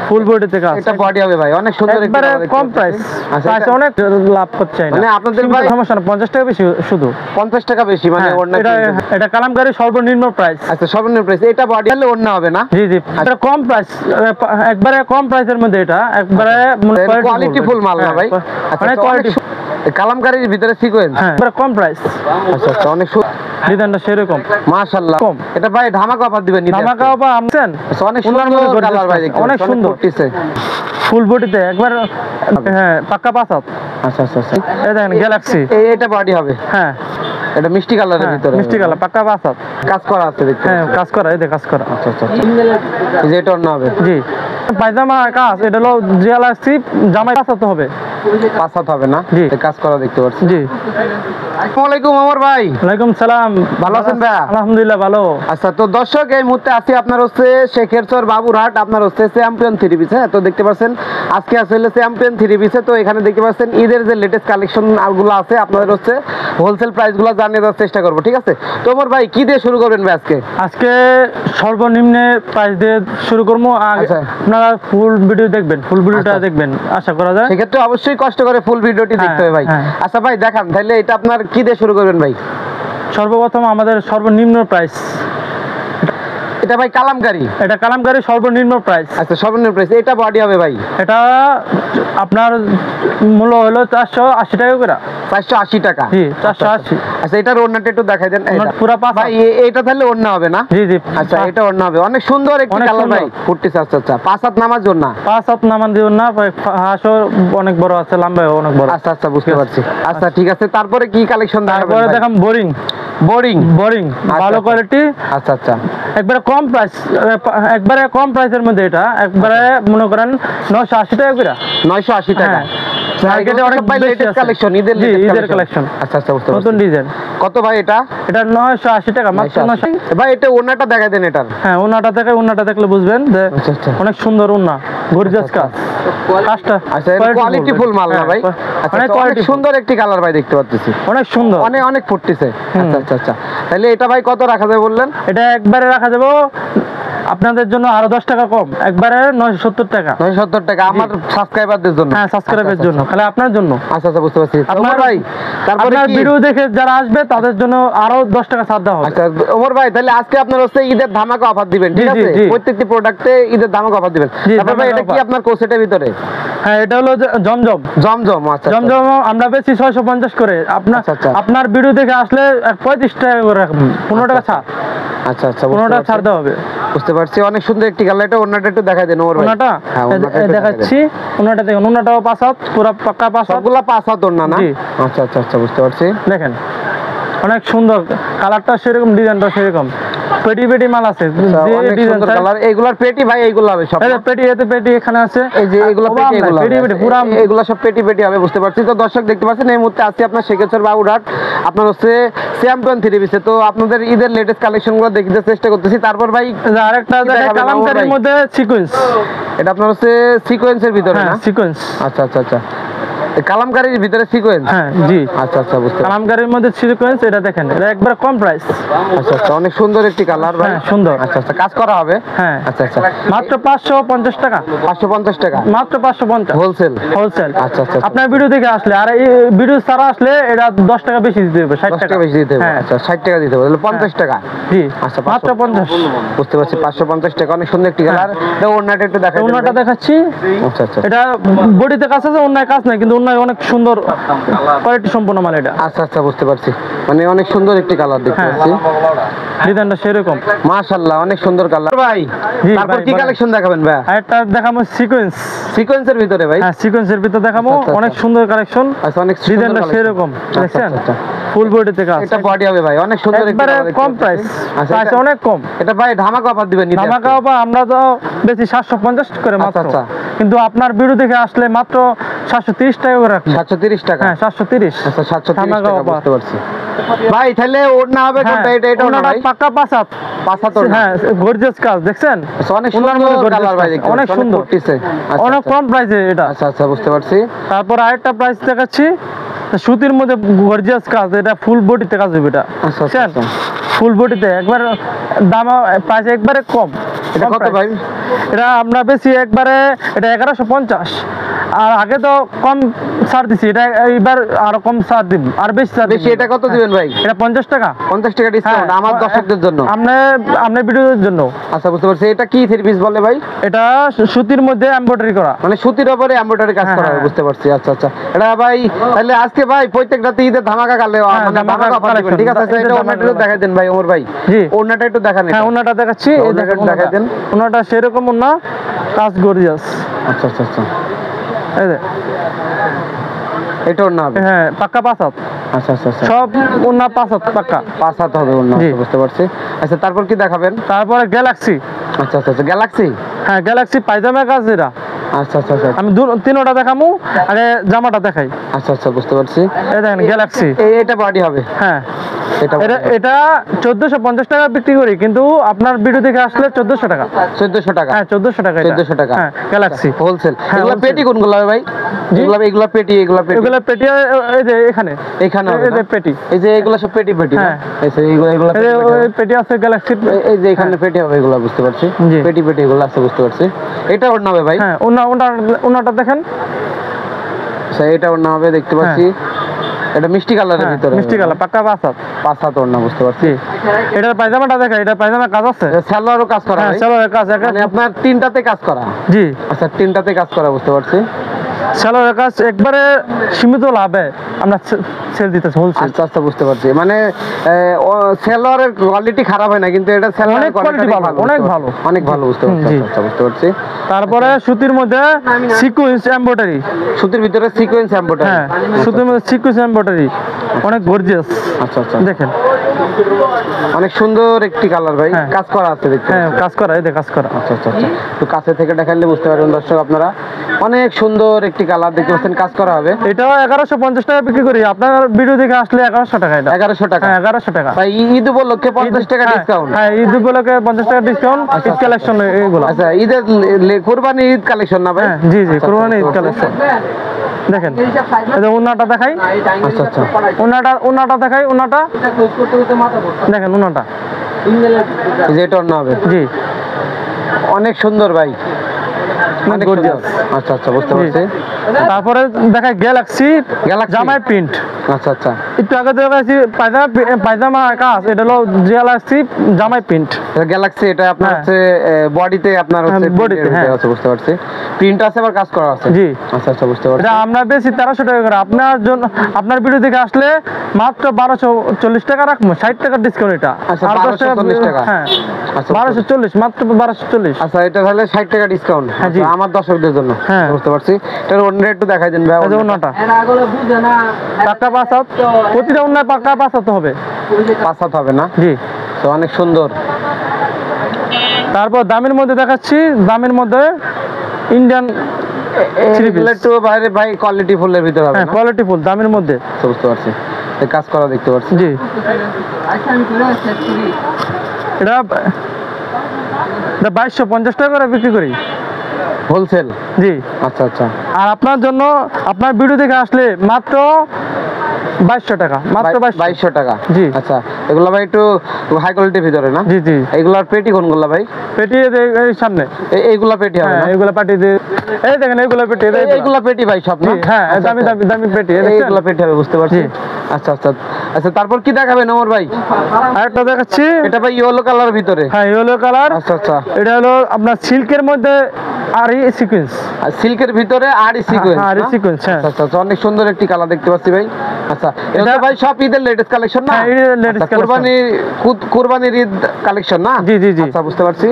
ফুল বডিতে কাজ। এটা বডি হবে ভাই, অনেক সুন্দর একবারে কম প্রাইস। প্রাইস অনেক লাভ করছে না মানে আপনাদের ভাই সমস্যা না, 50 টাকা বেশি শুধু 50 টাকা বেশি মানে ওড়না। এটা কালামকারী সর্বনিম্ন প্রাইস। আচ্ছা সর্বনিম্ন প্রাইস। এটা বডি হলে ওড়না হবে না? জি জি, এটা কম প্রাইস, একবারে কম প্রাইসের মধ্যে এটা একবারে কোয়ালিটি ফুল মাল না ভাই? মানে কোয়ালিটি কালামকারীর ভিতরে সিকোয়েন্স, একবারে কম প্রাইস। আচ্ছা আচ্ছা, অনেক ডিজাইনটা সেরকম মাশাআল্লাহ। কম। এটা ভাই ধামাকা অফার দিবেন? ধামাকা অফার আমছেন, অনেক সুন্দর কালার ভাই, দেখতে অনেক সুন্দর ফুল বডিতে একবার পাক্কা পাঁচ হাত। আচ্ছা আচ্ছা আচ্ছা, এই দেখেন গ্যালাক্সি, এটা বডি হবে? হ্যাঁ এটা মিষ্টি কালারের ভিতরে, মিষ্টি কালার, পাক্কা পাঁচ হাত, কাজ করা আছে দেখতে। হ্যাঁ কাজ করা, এই দেখ কাজ করা। আচ্ছা আচ্ছা, এই যে এটা ওড়না হবে? জি, পায়জামা কাজ, এটা হলো গ্যালাক্সি, জামাই পাঁচ হাত হবে, পাঁচ হাত হবে না? জি কাজ করা দেখতে পাচ্ছি। জি। আসসালামু আলাইকুম ওমর ভাই। ওয়ালাইকুম সালাম, ভালো আছেন ভাই? আলহামদুলিল্লাহ ভালো। আচ্ছা, তো দর্শক এই মুহূর্তে আছি আপনার হচ্ছে শেখেরচর বাবুরহাট, আপনার হচ্ছে চ্যাম্পিয়ন থ্রি পিস। হ্যাঁ, তো দেখতে পাচ্ছেন আজকে আসলে চ্যাম্পিয়ন থ্রি পিসে, তো এখানে দেখতে পাচ্ছেন ঈদের যে লেটেস্ট কালেকশন গুলো আছে আপনাদের হচ্ছে হোলসেল প্রাইস গুলো জানিয়ে দেওয়ার চেষ্টা করবো, ঠিক আছে? তো ওমর ভাই কি দিয়ে শুরু করবেন ভাই আজকে? আজকে সর্বনিম্ন প্রাইস দিয়ে শুরু করবো। আপনারা ফুল ভিডিও দেখবেন, ফুল ভিডিওটা দেখবেন আশা করা যায়। সেক্ষেত্রে অবশ্যই কষ্ট করে ফুল ভিডিওটি দেখতে হবে ভাই। আচ্ছা ভাই দেখান তাহলে, এটা আপনার কি দিয়ে শুরু করবেন ভাই? সর্বপ্রথম আমাদের সর্বনিম্ন প্রাইস, এটা ভাই কালামকারী, এটা কালামকারী সর্বনিম্ন প্রাইস। আচ্ছা সর্বনিম্ন প্রাইস। এটা বডি হবে ভাই? এটা আপনার মূল্য হলো 480 টাকা করে। 480 টাকা? জি 480। আচ্ছা, এটার ওড়নাটা একটু দেখাই দেন। পুরো পাঁচ ভাই এটা তাহলে ওড়না হবে না? জি জি। আচ্ছা, এটা ওড়না হবে, অনেক সুন্দর একটি কালার ভাই ফুটতেছে। আচ্ছা আচ্ছা, পাঁচ হাত নামার জন্য? পাঁচ হাত নামান দিও না, হাঁসও অনেক বড় আছে, লম্বা অনেক বড়। আচ্ছা আচ্ছা, বুঝতে পারছি। আচ্ছা ঠিক আছে, তারপরে কি কালেকশন দেখাবেন? তারপরে দেখাম বোরিং। বোরিং? বোরিং ভালো কোয়ালিটি। আচ্ছা আচ্ছা, একবারে কম প্রাইস, একবারে কম প্রাইসের মধ্যে এটা একবারে মনে করেন 980 টাকা করে। 980 টাকা? মার্কেটে অনেক ভাই লেটেস্ট কালেকশন, ঈদের কালেকশন। আচ্ছা আচ্ছা, বুঝতে পারছি। নতুন ডিজাইন। কত ভাই এটা? এটা 980 টাকা মাত্র। 980 ভাই এটা ওড়নাটা দেখাই দেন এটার। হ্যাঁ, ওড়নাটা দেখে, ওড়নাটা দেখলে বুঝবেন যে অনেক সুন্দর ওড়না, গর্জিয়াস কাজ। কাজটা আচ্ছা, কোয়ালিটি ফুল মাল না ভাই? অনেক সুন্দর একটি কালার ভাই, দেখতে পাচ্ছি অনেক সুন্দর, অনেক অনেক ফুটতেছে। আচ্ছা আচ্ছা আচ্ছা, তাহলে এটা ভাই কত রাখা যায় বললেন? এটা একবারে রাখা যাবে আপনাদের জন্য আরো 10 টাকা কম, একবারে 970 টাকা। 970 টাকা আমার সাবস্ক্রাইবারদের জন্য? হ্যাঁ, সাবস্ক্রাইবারের জন্য, খালি আপনার জন্য। আচ্ছা আচ্ছা, বুঝতে পারছি। আপনার ভাই তারপরে আপনার ভিডিও দেখে যারা আসবে তাদের জন্য আরো 10 টাকা ছাড় দেওয়া হবে। আচ্ছা ওমর ভাই, তাহলে আজকে আপনার হচ্ছে ঈদের ধামাকা অফার দিবেন, ঠিক আছে? প্রত্যেকটি প্রোডাক্টে ঈদের ধামাকা অফার দিবেন। তারপর ভাই এটা কি আপনার কোসেটের ভিতরে? হ্যাঁ, এটা হলো জমজম। জমজম? আচ্ছা, জমজম আমরা বেশি 650 করে। আপনার ভিডিও দেখে আসলে 35 টাকা করে রাখবেন, 15 টাকা ছাড়। আচ্ছা আচ্ছা, 15 টাকা ছাড় দেওয়া হবে। বুঝতে পারছি। অনেক সুন্দর একটি কালার। এটা ওন্নাটা একটু দেখাই দেন ওমর ভাই। ওন্নাটা দেখাচ্ছি। ওন্নাটা দেখুন, ওন্নাটাও পাঁচ হাত, পুরো পাক্কা পাঁচ হাত। সবগুলা পাঁচ হাত ওন্না না? আচ্ছা আচ্ছা আচ্ছা, বুঝতে পারছি। দেখেন অনেক সুন্দর কালারটা, সেরকম ডিজাইনটা সেরকম। পেটি পেটি মাল আছে, অনেক সুন্দর কালার। এগুলার পেটি ভাই এইগুলো হবে সব? পেটি, এতে পেটি এখানে আছে। এই যে এগুলো পেটি, এগুলো পেটি পেটি পুরো এগুলো সব পেটি পেটি হবে, বুঝতে পারছি। তো দর্শক দেখতে পাচ্ছেন এই মুহূর্তে আছি আপনার শেখেরচর বাবুরহাট, আপনার হচ্ছে চ্যাম্পিয়ন থ্রি পিসে। তো আপনাদের ঈদের লেটেস্ট কালেকশন গুলো দেখতে চেষ্টা করতেছি। তারপর ভাই আরেকটা কালামকারীর মধ্যে সিকোয়েন্স। এটা আপনার হচ্ছে সিকোয়েন্সের ভিতরে না? সিকোয়েন্স। আচ্ছা আচ্ছা আচ্ছা, কালামকারীর ভিতরে সিকোয়েন্স? হ্যাঁ জি। আচ্ছা আচ্ছা, বুঝতে পারছি। কালামকারীর মধ্যে সিকোয়েন্স, এটা দেখেন, এটা একবার কম প্রাইস। আচ্ছা আচ্ছা, অনেক সুন্দর একটি কালার ভাই, সুন্দর। আচ্ছা আচ্ছা, কাজ করা হবে? হ্যাঁ। আচ্ছা আচ্ছা, মাত্র 550 টাকা। 550 টাকা মাত্র 550 হোলসেল? হোলসেল। আচ্ছা আচ্ছা, আপনার ভিডিও দেখে আসলে, আর এই ভিডিও ছাড়া আসলে এটা 10 টাকা বেশি দিতে হবে, 60 টাকা বেশি দিতে হবে। আচ্ছা, 60 টাকা দিতে হবে, তাহলে 50 টাকা? জি। আচ্ছা, মাত্র 50। বুঝতে পারছি, 550 টাকা। অনেক সুন্দর একটি কালার। এটা ওন্নাটা একটু দেখাই। ওন্নাটা দেখাচ্ছি। আচ্ছা আচ্ছা, এটা বডিতে কাজ আছে, ওন্নায় কাজ নাই, কিন্তু ওন্নায় অনেক সুন্দর কোয়ালিটি সম্পন্ন মাল এটা। আচ্ছা আচ্ছা, বুঝতে পারছি। মানে অনেক সুন্দর একটি কালার দেখতে পাচ্ছি, ডিজাইনটা সেরকম। মাশাআল্লাহ, অনেক সুন্দর কালার ভাই। তারপর কি কালেকশন দেখাবেন ভাই? একটা দেখাবো সিকোয়েন্স। সিকোয়েন্সের ভিতরে ভাই? হ্যাঁ, সিকোয়েন্সের ভিতরে দেখাবো, অনেক সুন্দর কালেকশন। আচ্ছা, অনেক সুন্দর ডিজাইনটা সেরকম, দেখছেন? ফুল বডিতে কাজ। এটা বডি হবে ভাই, অনেক সুন্দর একটি একবারে কম প্রাইস। প্রাইস অনেক কম। এটা ভাই ধামাকা অফার দিবেন? ধামাকা অফার আমরা তো বেশি 750 করে মাত্র, কিন্তু আপনার ভিডিও দেখে আসলে মাত্র 730 টাকা করে রাখুন। 730 টাকা? হ্যাঁ 730। আচ্ছা, 730 টাকা, বুঝতে পারছি ভাই। তাহলে ওড়না হবে কোনটা? এটা ওড়না ভাই? পাক্কা পাঁচ হাত। পাঁচ হাত ওড়না? হ্যাঁ, গর্জিয়াস কাজ, দেখছেন? অনেক সুন্দর কালার ভাই, দেখতে অনেক সুন্দর, অনেক কম প্রাইসে এটা। আচ্ছা আচ্ছা, বুঝতে পারছি। তারপর আরেকটা প্রাইস দেখাচ্ছি, সুতির মধ্যে গর্জিয়াস কাজ, এটা ফুল বডিতে কাজ হবে এটা। আচ্ছা আচ্ছা, ফুল বডিতে একবার দাম প্রাইস একবারে কম। এটা কম কত price। ভাই? এটা আমরা বেশি একবারে এটা 1150। আর আগে তো কম ছাড় দিছি, এটা এইবার আরো কম ছাড় দিব, আর বেশি ছাড় বেশি এটা কত দিবেন ভাই? এটা 50 টাকা। 50 টাকা ডিসকাউন্ট আমার দর্শকদের জন্য। আপনার ভিডিওর জন্য। আচ্ছা বুঝতে পারছি। এটা কি থ্রি পিস বলে ভাই? এটা সুতির মধ্যে এমব্রয়ডারি করা, মানে সুতির উপরে এমব্রয়ডারি কাজ করা হয়, বুঝতে পারছি। আচ্ছা আচ্ছা। এটা ভাই তাহলে আজকে ভাই প্রত্যেকটাতে ঈদের ধামাকা কালে মানে ধামাকা অফার দিবেন, ঠিক আছে? এটা ওনাটা একটু দেখাই দেন ভাই ওমর ভাই। জি ওনাটা একটু দেখান। হ্যাঁ ওনাটা দেখাচ্ছি, এই ওনাটা দেখেন দেখাই দেন। ওনাটা সেরকম না, কাজ গর্জিয়াস। আচ্ছা আচ্ছা আচ্ছা। এই যে এটা ওনা হবে? হ্যাঁ পাক্কা 5 হাত। আচ্ছা আচ্ছা আচ্ছা। সব ওনা 5 হাত পাক্কা। 5 হাত হবে ওনা, জি। বুঝতে পারছি। আচ্ছা তারপর কি দেখাবেন? তারপরে গ্যালাক্সি। আচ্ছা আচ্ছা আচ্ছা। গ্যালাক্সি? হ্যাঁ গ্যালাক্সি পায়জামা কাজ এটা। আচ্ছা আচ্ছা আচ্ছা। আমি তিনোটা দেখামু, আগে জামাটা দেখাই। আচ্ছা আচ্ছা বুঝতে পারছি। এই দেখেন গ্যালাক্সি। এটা বডি হবে? হ্যাঁ এটা এটা 1450 টাকা বিক্রি করি, কিন্তু আপনার ভিডিও দেখে আসলে 1400 টাকা। 1400 টাকা? হ্যাঁ 1400 টাকা। 1400 টাকা। হ্যাঁ গ্যালাক্সি হোলসেল। হ্যাঁ, এগুলা wholesale। পেটি কোনগুলো হবে ভাই? এগুলা পেটি, এগুলা পেটি। এগুলা পেটি এই যে এখানে এখানে হবে এই যে না? পেটি। এই যে এগুলা সব পেটি পেটি না? হ্যাঁ। এই যে এগুলা এগুলা এই যে পেটি পেটি ওই হবে। পেটি আছে গ্যালাক্সি। এই যে এখানে পেটি হবে, এগুলা বুঝতে পারছি। জি। পেটি পেটি এগুলা আছে, বুঝতে পারছি। এটা ওর হবে ভাই? হ্যাঁ ওনাটা দেখেন। আচ্ছা এটা ওর হবে, দেখতে পাচ্ছি। এটা মিষ্টি কালারের হ্যাঁ, ভিতরে মিষ্টি কালার পাক্কা 5 হাত। 5 হাত ওর না, বুঝতে পারছি। জি এটার পায়জামাটা দেখেন, এটা পায়জামা কাজ আছে। সালোয়ারও কাজ করা হ্যাঁ হয়? সালোয়ারের কাজ একা। মানে আপনার তিনটাতে কাজ করা? জি আচ্ছা তিনটাতে কাজ করা, বুঝতে পারছি। সালোয়ারের কাজ একবারে সীমিত লাভে আমরা সেল দিতেছি, হোলসেল। আচ্ছা আচ্ছা বুঝতে পারছি। মানে সেলোয়ারের কোয়ালিটি খারাপ হয় না, কিন্তু এটা সেলোয়ারের অনেক quality কোয়ালিটি ভালো, অনেক ভালো। অনেক ভালো, বুঝতে পারছি। জি। আচ্ছা আচ্ছা বুঝতে পারছি। তারপরে সুতির মধ্যে সিকোয়েন্স এমব্রয়ডারি। সুতির ভিতরে সিকোয়েন্স এমব্রয়ডারি? হ্যাঁ সুতির মধ্যে সিকোয়েন্স এমব্রয়ডারি, অনেক গর্জিয়াস। আচ্ছা আচ্ছা। দেখেন অনেক সুন্দর একটি কালার ভাই, হ্যাঁ। কাজ করা আছে দেখতে হ্যাঁ পাচ্ছি। কাজ করা, এই যে কাজ করা। আচ্ছা আচ্ছা আচ্ছা। তো কাছে থেকে দেখালে বুঝতে পারবেন দর্শক আপনারা, অনেক সুন্দর একটি কালার দেখতে পাচ্ছেন, কাজ করা হবে। এটাও 1150 টাকা বিক্রি করি, আপনার ভিডিও দেখে আসলে 1100 টাকা। এটা 1100 টাকা? হ্যাঁ 1100 টাকা। ভাই ঈদ উপলক্ষে 50 টাকা ডিসকাউন্ট? হ্যাঁ ঈদ উপলক্ষে 50 টাকা ডিসকাউন্ট। ঈদ কালেকশন এগুলো। আচ্ছা ঈদের কুরবানি ঈদ কালেকশন না ভাই? হ্যাঁ জি জি আচ্ছা, কুরবানি ঈদ আচ্ছা। কালেকশন। দেখেন এই যে ওনাটা দেখাই। আচ্ছা আচ্ছা। ওনাটা দেখাই। ওনাটা দেখেন, ওনাটা এই যে এটা অন্য হবে? জি অনেক সুন্দর ভাই, অনেক gorgeous। সুন্দর। আচ্ছা আচ্ছা বুঝতে জি। পারছি। তারপরে দেখাই গ্যালাক্সি Galaxy? জামাই প্রিন্ট। আচ্ছা আচ্ছা। একটু আগে দেখাচ্ছি পায়জামা কাজ, এটা হলো গ্যালাক্সি জামাই প্রিন্ট। গ্যালাক্সি এটা আপনার হ্যাঁ। হচ্ছে বডিতে আপনার হচ্ছে হ্যাঁ, body তে, print এর হ্যাঁ। ভিতরে আছে, বুঝতে পারছি। প্রিন্ট আছে আবার কাজ করা আছে? জি। আচ্ছা আচ্ছা বুঝতে পারছি। এটা আমরা বেশি 1300 টাকা করে, আপনার জন্য আপনার ভিডিও দেখে আসলে মাত্র 1240 টাকা রাখবো, 60 টাকা ডিসকাউন্ট এটা। আচ্ছা, আর 1240 টাকা? হ্যাঁ আচ্ছা 1240, মাত্র 1240। আচ্ছা এটা তাহলে 60 টাকা ডিসকাউন্ট হ্যাঁ, জি। আমার দর্শকদের জন্য। হ্যাঁ। বুঝতে পারছি। এটার অন্য একটু দেখাই দেন ভাই। এই যে ওনাটা পাক্কা 5 হাত, প্রতিটা ওনায় পাক্কা 5 হাত হবে। 5 হাত হবে না? জি। তো অনেক সুন্দর। তারপর দামের মধ্যে দেখাচ্ছি, দামের মধ্যে ইন্ডিয়ান থ্রি পিস। এগুলো একটু বাইরে ভাই কোয়ালিটি ফুলের ভিতরে হবে হ্যাঁ না? কোয়ালিটি ফুল দামের মধ্যে। আচ্ছা, বুঝতে পারছি। এই কাজ করা দেখতে পাচ্ছি। জি এটা 2250 টাকা করে বিক্রি করি, হোলসেল? জি। আচ্ছা আচ্ছা। আর আপনার জন্য আপনার ভিডিও দেখে আসলে মাত্র 2200 টাকা, মাত্র 2200 টাকা? জি। আচ্ছা এগুলো ভাই একটু হাই কোয়ালিটির ভিতরে না? জি জি। এগুলার পেটি কোনগুলো ভাই? পেটি এই সামনে। এইগুলা পেটি হবে হ্যাঁ না? এগুলা পাটি দিয়ে, এই দেখেন এগুলা পেটি, এইগুলা পেটি ভাই সব না? জি, হ্যাঁ আচ্ছা, দামি আচ্ছা। দামি দামি পেটি, এই দেখছেন? এইগুলা পেটি হবে, বুঝতে পারছি। জি। আচ্ছা আচ্ছা আচ্ছা। তারপর কি দেখাবেন ওমর ভাই? আরেকটা দেখাচ্ছি। এটা ভাই ইয়েলো কালার ভিতরে? হ্যাঁ ইয়েলো কালার। আচ্ছা আচ্ছা। এটা হলো আপনার সিল্কের মধ্যে আর এই সিকোয়েন্স। আর সিল্কের ভিতরে আরি সিকোয়েন্স? হ্যাঁ, আরি sequence, হ্যাঁ। আচ্ছা আচ্ছা। অনেক সুন্দর একটি কালার দেখতে পাচ্ছি ভাই। আচ্ছা এটা এটা- ভাই সব ঈদের লেটেস্ট কালেকশন না? হ্যাঁ, ঈদের latest আচ্ছা, collection। কুরবানির ঈদ কালেকশন না? জি, জি, জি। আচ্ছা বুঝতে পারছি।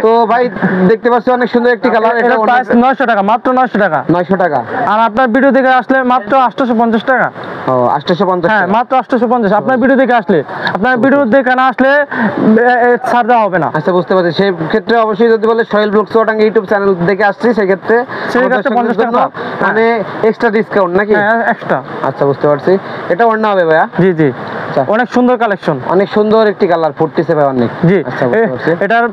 তো ভাই দেখতে পাচ্ছি অনেক সুন্দর একটি কালার। এটা এটা প্রাইস 900 টাকা, মাত্র 900 টাকা। 900 টাকা? আর আপনার ভিডিও দেখে আসলে মাত্র 850 টাকা। ও 850 হ্যাঁ টাকা? মাত্র 850। আপনার ভিডিও দেখে আসলে, আপনার ভিডিও দেখে না আসলে ছাড় দেওয়া হবে না। আচ্ছা বুঝতে পারছি। সেই ক্ষেত্রে অবশ্যই যদি বলে Sohel blogs Chuadanga YouTube channel দেখে আসছি, সেই ক্ষেত্রে সেক্ষেত্রে 50 টাকা ছাড়। মানে এক্সট্রা ডিসকাউন্ট নাকি? হ্যাঁ এক্সট্রা। আচ্ছা বুঝতে পারছি। এটা অন্য হবে ভাইয়া? জি জি। আচ্ছা। অনেক সুন্দর কালেকশন। অনেক সুন্দর একটি কালার ফুটতেছে ভাই অনেক। জি। আচ্ছা বুঝতে পারছি। এটার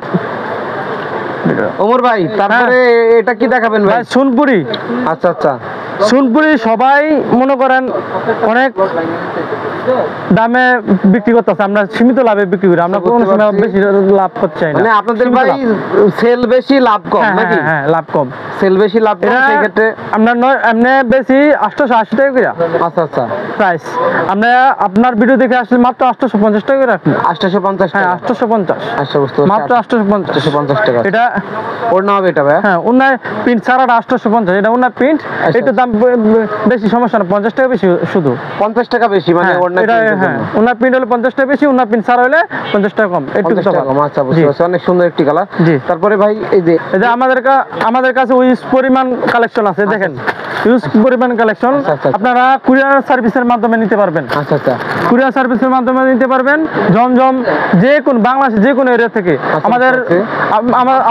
ওমর ভাই তারপরে এটা কি দেখাবেন ভাই? ভাই সোনপুরি। আচ্ছা আচ্ছা। সোনপুরি সবাই মনে করেন অনেক দামে বিক্রি করতেছে, আমরা সীমিত লাভে বিক্রি করি, আমরা কোনো সময় বেশি লাভ করতে চাই না। মানে আপনাদের সীমিত ভাই লাভ। সেল বেশি লাভ কম হ্যাঁ, নাকি? হ্যাঁ, হ্যাঁ, লাভ কম। সেল বেশি লাভ কম, এটা সেই ক্ষেত্রে আমরা এমনি বেশি 880 টাকা করে আচ্ছা আচ্ছা প্রাইস। আমরা আপনার ভিডিও দেখে আসলে মাত্র 850 টাকা করে রাখি। 850 হ্যাঁ, টাকা 850 আচ্ছা বুঝতে পারছি, মাত্র 850 850 টাকা এটা। ওর নাম হবে এটা ভাই। হ্যাঁ, অন্যায় প্রিন্ট ছাড়াটা 850, এটা অন্যায় প্রিন্ট, এটা দাম বেশি, সমস্যা না, 50 টাকা বেশি শুধু। 50 টাকা বেশি মানে হ্যাঁ, ওর নাম এটা হ্যাঁ, অন্যায় প্রিন্ট হলে 50 টাকা বেশি, অন্যায় প্রিন্ট ছাড়া হলে 50 টাকা কম, একটু 50 টাকা কম। আচ্ছা বুঝতে পারছি, অনেক সুন্দর একটি কালার। জি। তারপরে ভাই এই যে এই যে আমাদের কাছে ইউজ পরিমাণ কালেকশন আছে, দেখেন ইউজ পরিমাণ কালেকশন। আচ্ছা, আচ্ছা। আপনারা কুরিয়ার সার্ভিসের মাধ্যমে নিতে পারবেন, আচ্ছা আচ্ছা কুরিয়ার সার্ভিসের মাধ্যমে নিতে পারবেন। জমজম যে কোন বাংলাদেশ যে কোনো এরিয়া থেকে আমাদের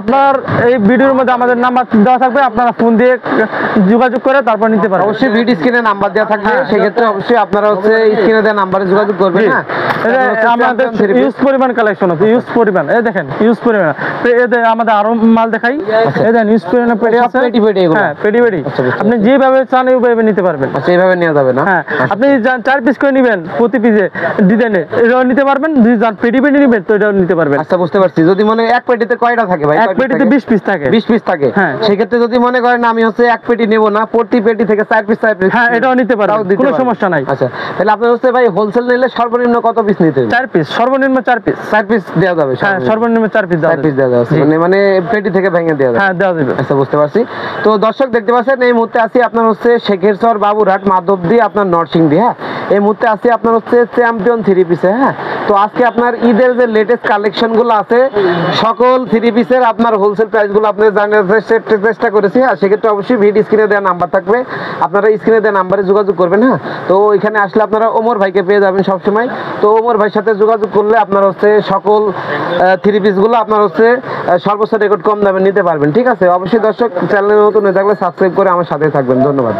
আপনার এই ভিডিওর মধ্যে আমাদের নাম্বার দেওয়া থাকবে, আপনারা ফোন দিয়ে যোগাযোগ করে তারপর নিতে পারবেন। অবশ্যই ভিডিও স্ক্রিনে নাম্বার দেওয়া থাকবে, হ্যাঁ। সেক্ষেত্রে অবশ্যই আপনারা হচ্ছে স্ক্রিনে দেওয়া নাম্বারে যোগাযোগ করবেন। জি। হ্যাঁ এটা আমাদের ইউজ পরিমাণ কালেকশন আছে, ইউজ পরিমাণ, এই দেখেন ইউজ পরিমাণ। এদের আমাদের আরো মাল দেখাই, এই দেখেন ইউজ পরিমাণ পেডি সব আছে, পেটি পেটি এগুলো? হ্যাঁ পেডি পেডি। আচ্ছা, বুঝতে আপনি যেভাবে চান ওইভাবে নিতে পারবেন। আচ্ছা এইভাবে নেওয়া যাবে না? হ্যাঁ, আচ্ছা। আপনি 4 পিস করে নেবেন প্রতি পিসে ডিজাইনে, এটাও নিতে পারবেন। যদি যান পেডি পেডি নেবেন তো এটাও নিতে পারবেন। আচ্ছা বুঝতে পারছি। যদি মনে এক পেটিতে কয়টা থাকে ভাই? এক পেটিতে 20 পিস থাকে। 20 পিস থাকে। হ্যাঁ। সেক্ষেত্রে যদি মনে করেন আমি হচ্ছে এক পেটি নেব না, প্রতি পেটি থেকে 4 পিস হ্যাঁ, এটাও নিতে পারবেন, তাও দিতে কোনো পারবেন। সমস্যা নাই। আচ্ছা তাহলে আপনার হচ্ছে ভাই হোলসেল নিলে সর্বনিম্ন কত পিস নিতে হবে? 4 পিস, সর্বনিম্ন 4 পিস। 4 পিস দেওয়া যাবে? হ্যাঁ, সর্বনিম্ন 4 পিস দেওয়া 4 পিস দেওয়া যাবে, জি। মানে পেটি থেকে ভেঙে দেওয়া যাবে? হ্যাঁ, দেওয়া যাবে। আচ্ছা বুঝতে পারছি। তো দর্শক দেখতে পাচ্ছেন এই মুহূর্তে আছি আপনার হচ্ছে শেখেরচর বাবুরহাট মাধবদী আপনার নরসিংদী। হ্যাঁ, এই মুহূর্তে আছি আপনার হচ্ছে চ্যাম্পিয়ন 3 পিসে। হ্যাঁ, তো আজকে আপনার ঈদের যে লেটেস্ট কালেকশন গুলো আছে সকল 3 পিসের আপনার হোলসেল প্রাইস গুলো আপনাদের জানার চেষ্টা করেছি। আর সেক্ষেত্রে অবশ্যই ভিডিও স্ক্রিনে দেওয়া নাম্বার থাকবে, আপনারা স্ক্রিনে দেওয়া নাম্বারে যোগাযোগ করবেন। হ্যাঁ, তো এখানে আসলে আপনারা ওমর ভাইকে পেয়ে যাবেন সবসময়। তো ওমর ভাইয়ের সাথে যোগাযোগ করলে আপনার হচ্ছে সকল 3 পিস গুলো আপনার হচ্ছে সর্বোচ্চ রেকর্ড কম দামে নিতে পারবেন। ঠিক আছে, অবশ্যই দর্শক চ্যানেলে নতুন হয়ে থাকলে সাবস্ক্রাইব করে আমার সাথে থাকবেন। ধন্যবাদ।